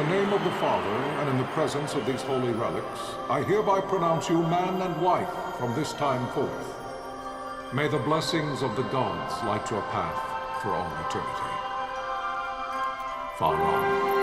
name of the Father, and in the presence of these holy relics, I hereby pronounce you man and wife from this time forth. May the blessings of the gods light your path for all eternity. Far on.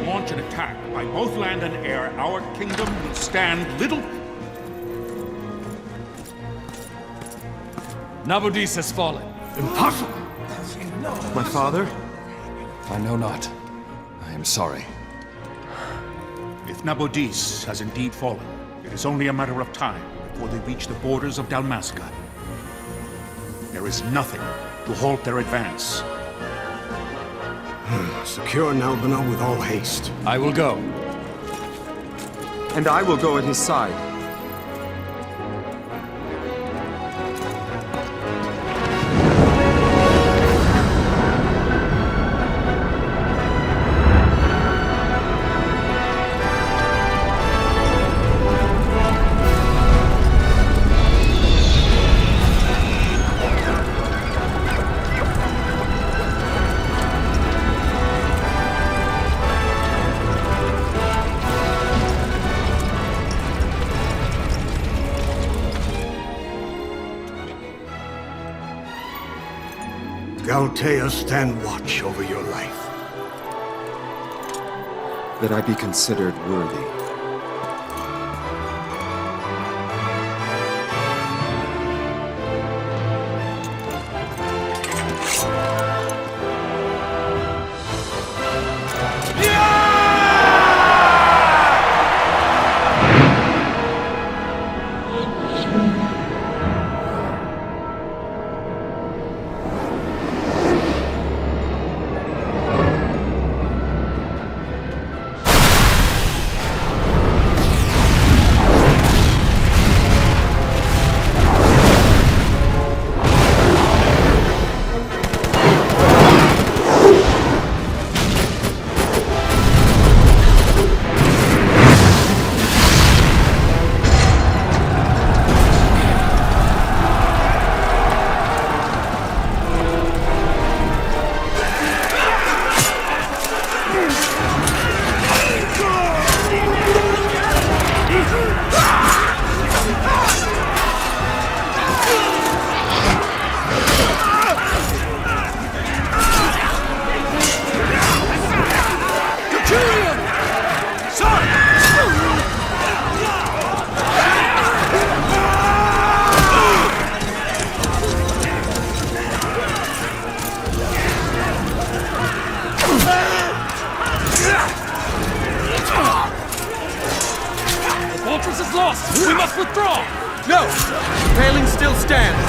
Launch an attack by both land and air, our kingdom will stand little... Nabudis has fallen. Impossible! My father? I know not. I am sorry. If Nabudis has indeed fallen, it is only a matter of time before they reach the borders of Dalmasca. There is nothing to halt their advance. Secure Nalbina with all haste. I will go. And I will go at his side. Galtea, stand watch over your life. That I be considered worthy. We must withdraw! No! The paling still stands!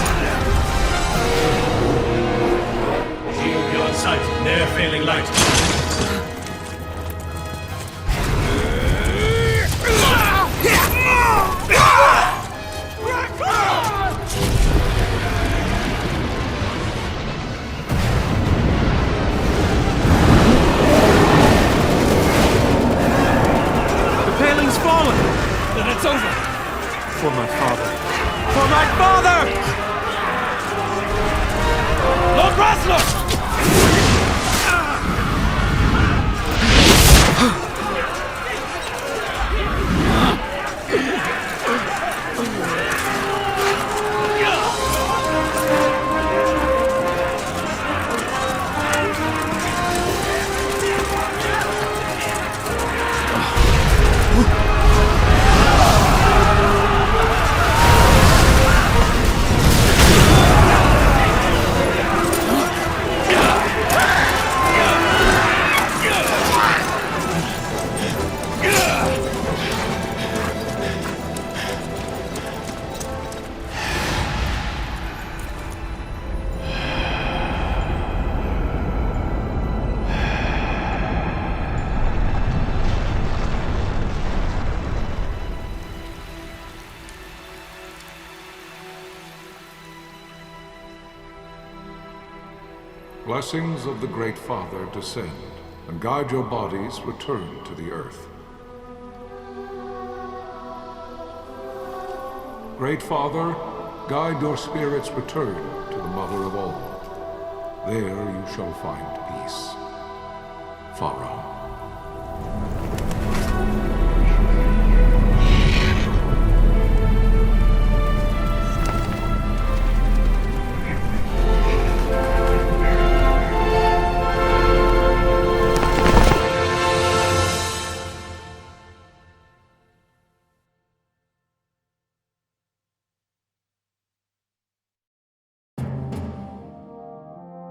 Shield beyond sight, ne'er failing light. The paling's fallen! Then it's over! For my father. For my father! Lord Rasler! blessings of the Great Father descend, and guide your bodies return to the earth. Great Father, guide your spirits return to the Mother of all. There you shall find peace. Pharaoh.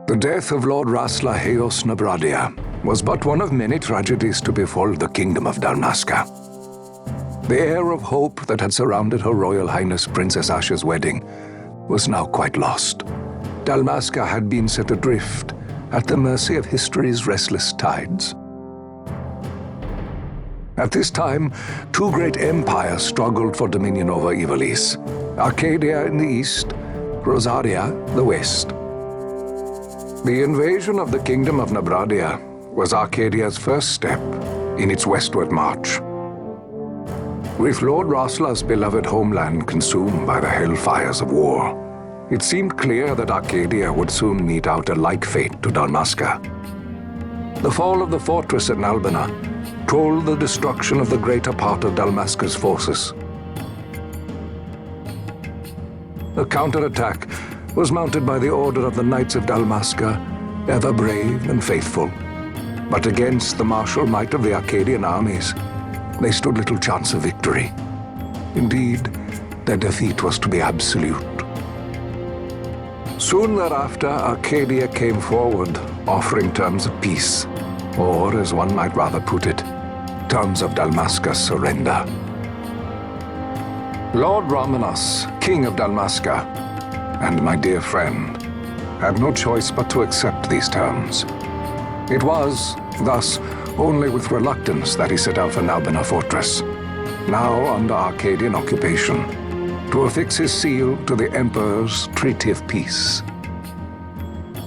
The death of Lord Rasla Heos Nabradia was but one of many tragedies to befall the Kingdom of Dalmasca. The air of hope that had surrounded Her Royal Highness Princess Asha's wedding was now quite lost. Dalmasca had been set adrift at the mercy of history's restless tides. At this time, two great empires struggled for dominion over Ivalice: Arcadia in the east, Rosaria the west. The invasion of the Kingdom of Nabradia was Arcadia's first step in its westward march. With Lord Rasla's beloved homeland consumed by the hellfires of war, it seemed clear that Arcadia would soon mete out a like fate to Dalmasca. The fall of the fortress at Nalbina told the destruction of the greater part of Dalmasca's forces. A counterattack was mounted by the order of the Knights of Dalmasca, ever brave and faithful. But against the martial might of the Arcadian armies, they stood little chance of victory. Indeed, their defeat was to be absolute. Soon thereafter, Arcadia came forward, offering terms of peace, or, as one might rather put it, terms of Dalmasca's surrender. Lord Romanos, King of Dalmasca, and my dear friend, had no choice but to accept these terms. It was, thus, only with reluctance that he set out for Nalbina Fortress, now under Arcadian occupation, to affix his seal to the Emperor's Treaty of Peace.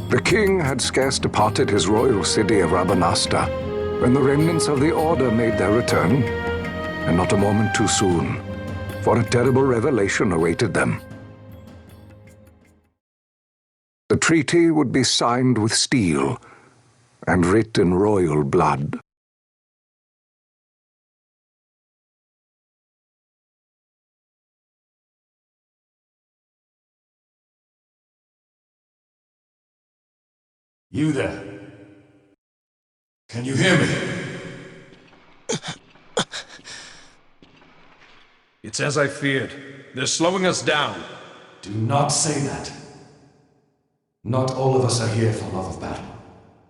The king had scarce departed his royal city of Rabanasta when the remnants of the Order made their return, and not a moment too soon, for a terrible revelation awaited them. The treaty would be signed with steel and writ in royal blood. You there? Can you hear me? It's as I feared. They're slowing us down. Do not say that. Not all of us are here for love of battle.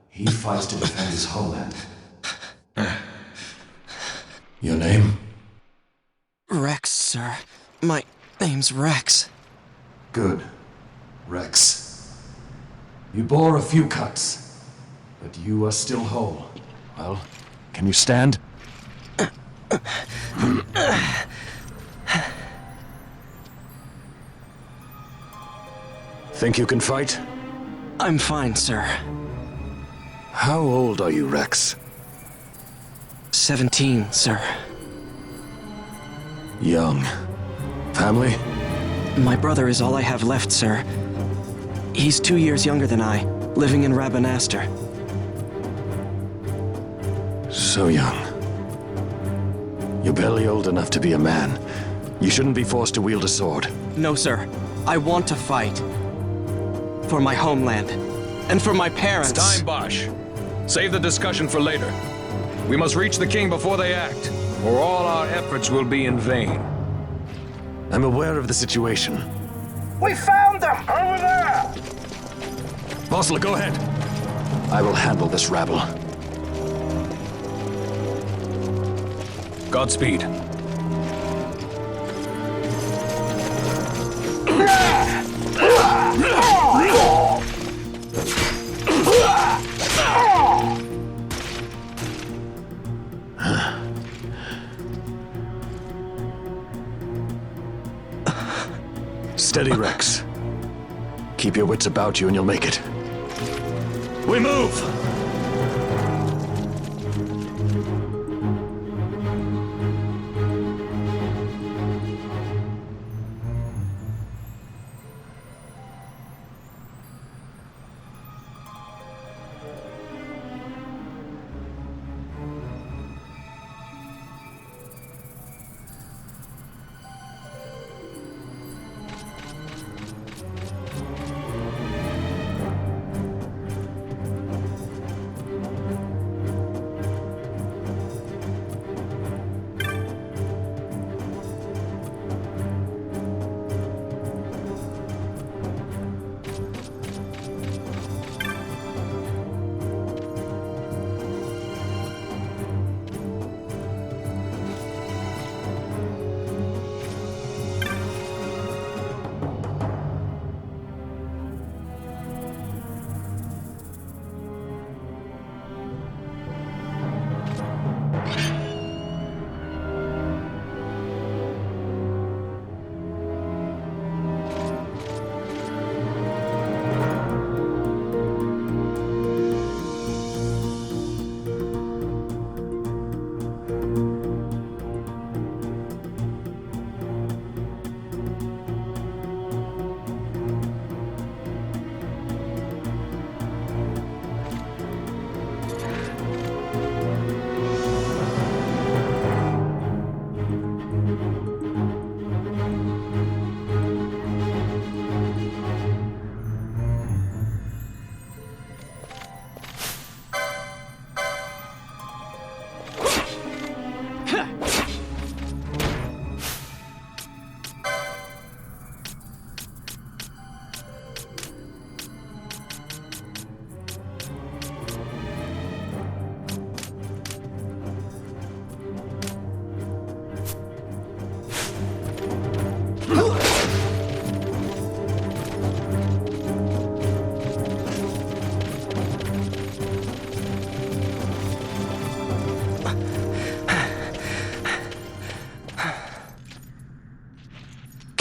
He fights to defend his homeland. Your name? Rex, sir. My name's Rex. Good. Rex. You bore a few cuts, but you are still whole. Well, can you stand? Think you can fight? I'm fine, sir. How old are you, Rex? 17, sir. Young. Family? My brother is all I have left, sir. He's 2 years younger than I, living in Rabanastre. So young. You're barely old enough to be a man. You shouldn't be forced to wield a sword. No, sir. I want to fight. For my homeland. And for my parents. It's time, Bosch. Save the discussion for later. We must reach the king before they act, or all our efforts will be in vain. I'm aware of the situation. We found them! Over there! Bosler, go ahead. I will handle this rabble. Godspeed. Steady, Rex. Keep your wits about you and you'll make it. We move!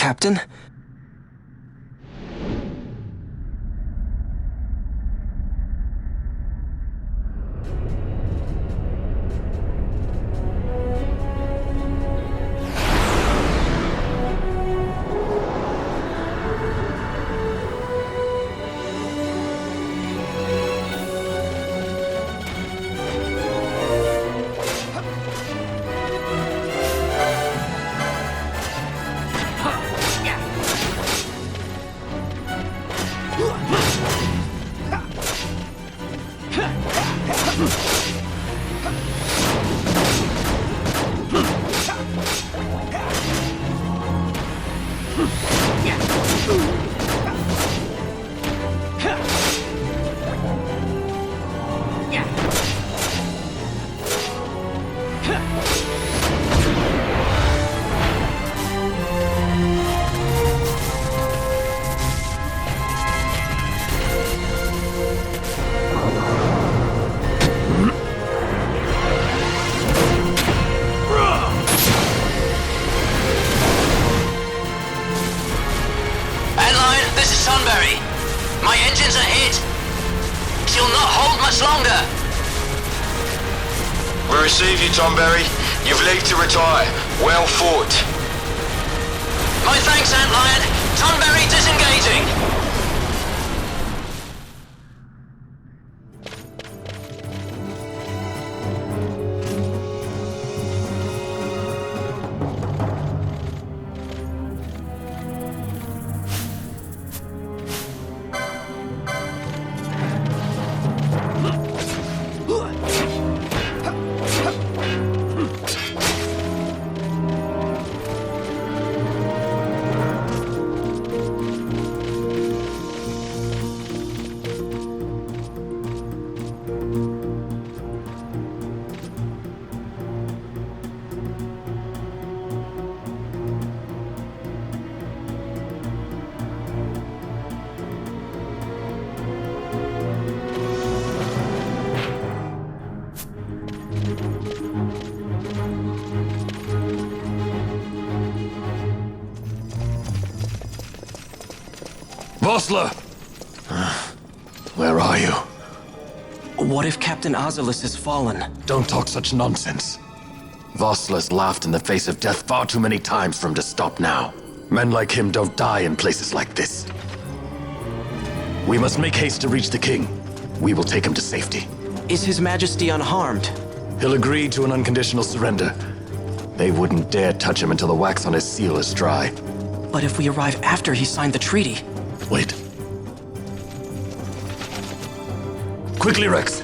Captain? My engines are hit! She'll not hold much longer! We receive you, Tomberry. You've leave to retire. Well fought. My thanks, Antlion. Tonberry disengaging! Vossler! Where are you? What if Captain Oculus has fallen? Don't talk such nonsense. Vossler's laughed in the face of death far too many times for him to stop now. Men like him don't die in places like this. We must make haste to reach the king. We will take him to safety. Is His Majesty unharmed? He'll agree to an unconditional surrender. They wouldn't dare touch him until the wax on his seal is dry. But if we arrive after he signed the treaty... Wait. Quickly, Rex!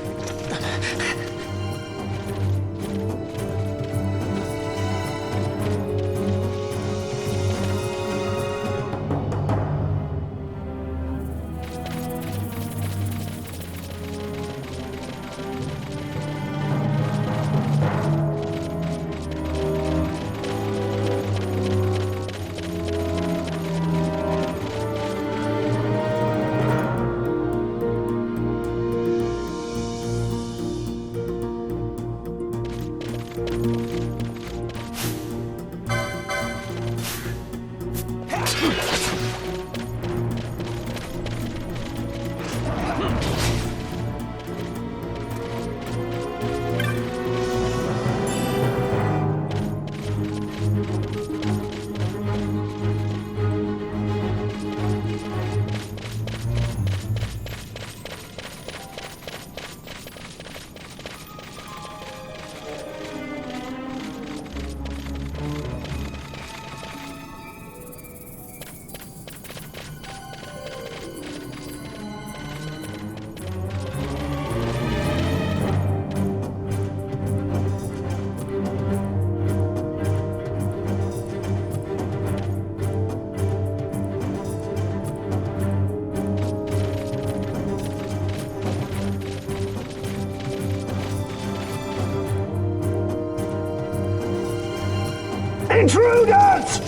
Intruders!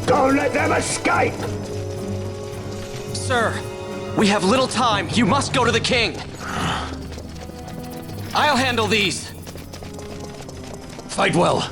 Don't let them escape! Sir, we have little time. You must go to the king. I'll handle these. Fight well.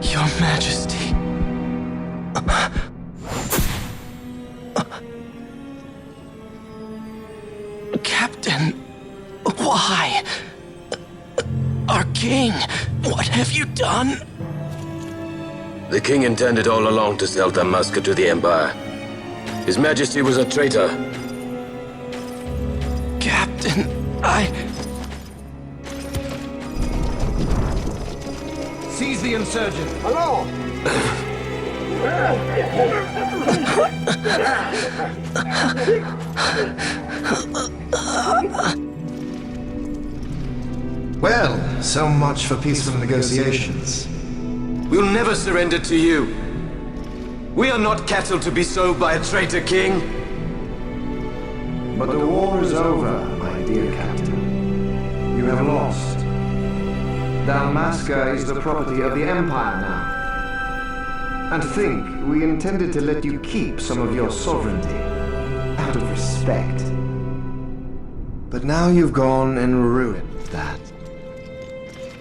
Your Majesty. Captain, why? Our king, what have you done? The king intended all along to sell Dalmasca to the Empire. His Majesty was a traitor. Captain, Seize the insurgent. Hello! Well, so much for peaceful negotiations. We'll never surrender to you. We are not cattle to be sold by a traitor king. But the war is over, my dear captain. You have lost. Dalmasca is the property of the Empire now. And think, we intended to let you keep some of your sovereignty, out of respect. But now you've gone and ruined that.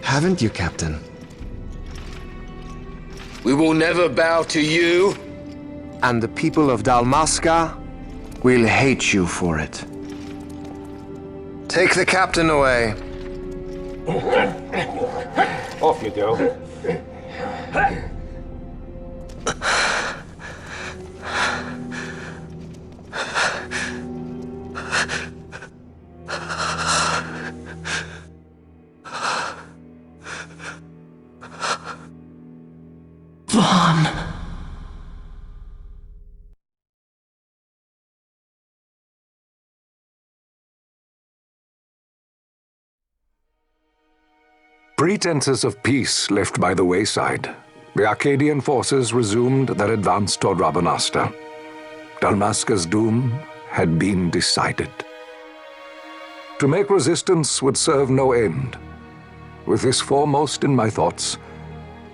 Haven't you, Captain? We will never bow to you. And the people of Dalmasca will hate you for it. Take the captain away. Off you go. Vaughn. Pretenses of peace left by the wayside, the Arcadian forces resumed their advance toward Rabanasta. Dalmasca's doom had been decided. To make resistance would serve no end. With this foremost in my thoughts,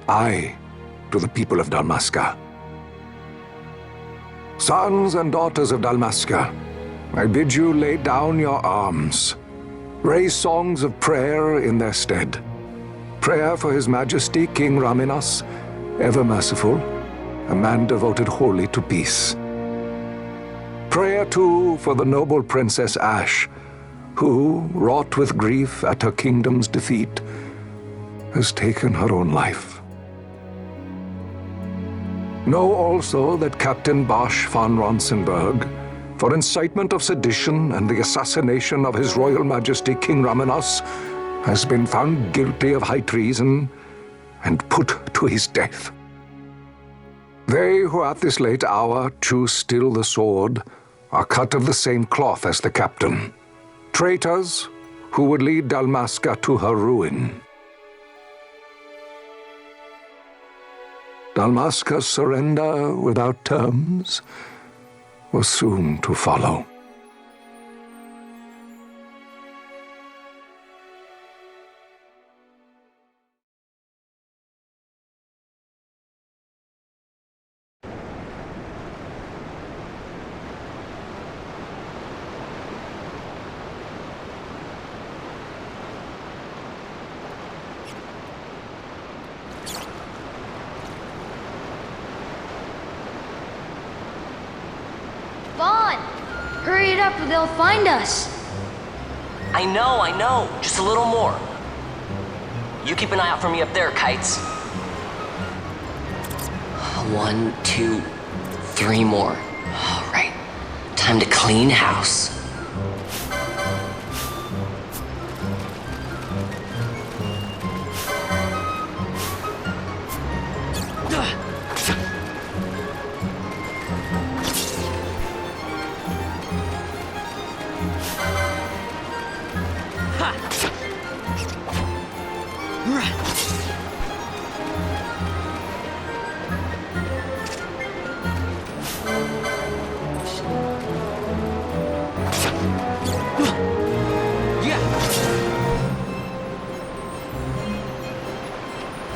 I to the people of Dalmasca. Sons and daughters of Dalmasca, I bid you lay down your arms. Raise songs of prayer in their stead. Prayer for His Majesty King Raminas, ever merciful, a man devoted wholly to peace. Prayer, too, for the noble Princess Ash, who, wrought with grief at her kingdom's defeat, has taken her own life. Know also that Captain Bosch von Ronsenberg, for incitement of sedition and the assassination of His Royal Majesty King Raminas, has been found guilty of high treason and put to his death. They who at this late hour choose still the sword are cut of the same cloth as the captain. Traitors who would lead Dalmasca to her ruin. Dalmasca's surrender without terms was soon to follow. Hurry it up or they'll find us. I know. Just a little more. You keep an eye out for me up there, Kites. 1, 2, 3 more. All right. Time to clean house.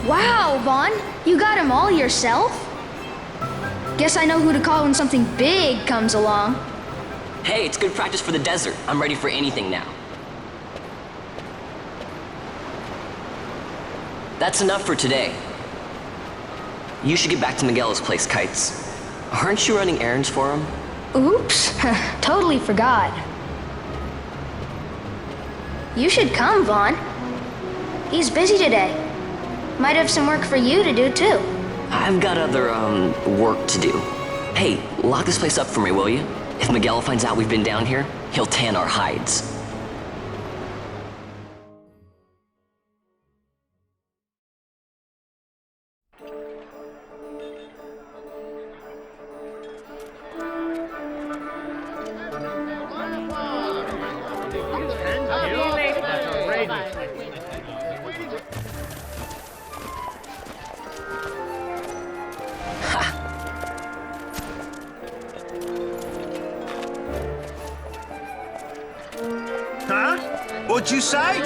Wow, Vaughn, you got him all yourself? Guess I know who to call when something big comes along. Hey, it's good practice for the desert. I'm ready for anything now. That's enough for today. You should get back to Miguel's place, Kites. Aren't you running errands for him? Oops, totally forgot. You should come, Vaughn. He's busy today. Might have some work for you to do, too. I've got other, work to do. Hey, lock this place up for me, will you? If Miguel finds out we've been down here, he'll tan our hides. What'd you say?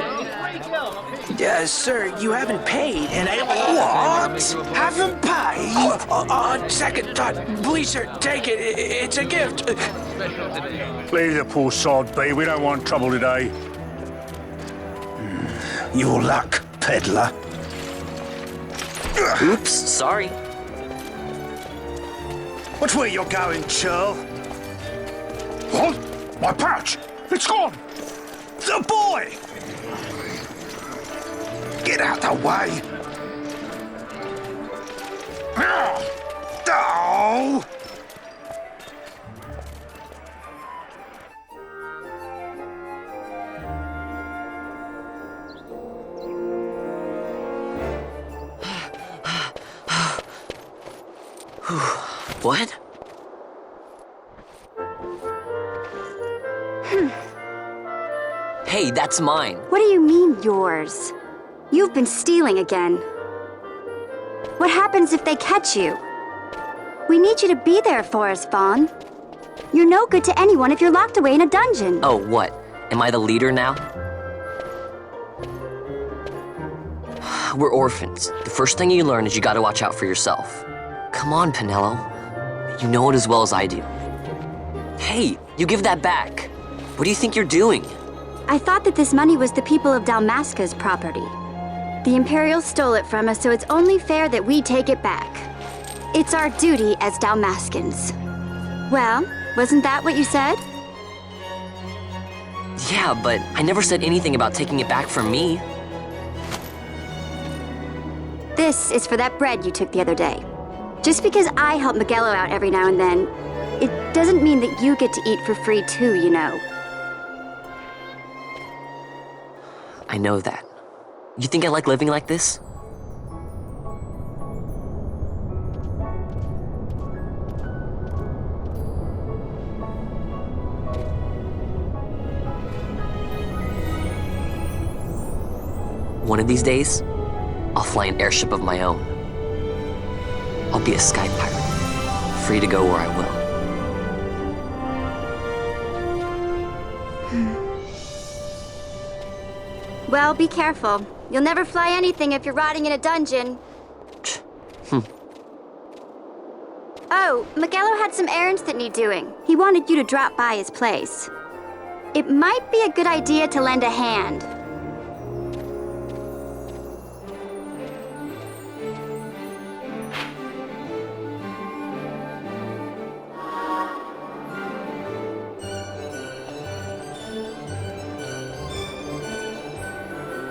Sir, you haven't paid, and I... What? Haven't paid? On second thought, please, sir, take it. It's a gift. Leave the poor sod be. We don't want trouble today. Your luck, peddler. Oops, sorry. Watch where you're going, churl. What? My pouch! It's gone! The boy! Get out the way! Oh! What? Hey, that's mine. What do you mean, yours? You've been stealing again. What happens if they catch you? We need you to be there for us, Vaughn. You're no good to anyone if you're locked away in a dungeon. Oh, what? Am I the leader now? We're orphans. The first thing you learn is you gotta watch out for yourself. Come on, Pinello. You know it as well as I do. Hey, you give that back. What do you think you're doing? I thought that this money was the people of Dalmasca's property. The Imperials stole it from us, so it's only fair that we take it back. It's our duty as Dalmascans. Well, wasn't that what you said? Yeah, but I never said anything about taking it back from me. This is for that bread you took the other day. Just because I help Miguelo out every now and then, it doesn't mean that you get to eat for free too, you know. I know that. You think I like living like this? One of these days, I'll fly an airship of my own. I'll be a sky pirate, free to go where I will. Well, be careful. You'll never fly anything if you're rotting in a dungeon. Oh, Miguelo had some errands that need doing. He wanted you to drop by his place. It might be a good idea to lend a hand.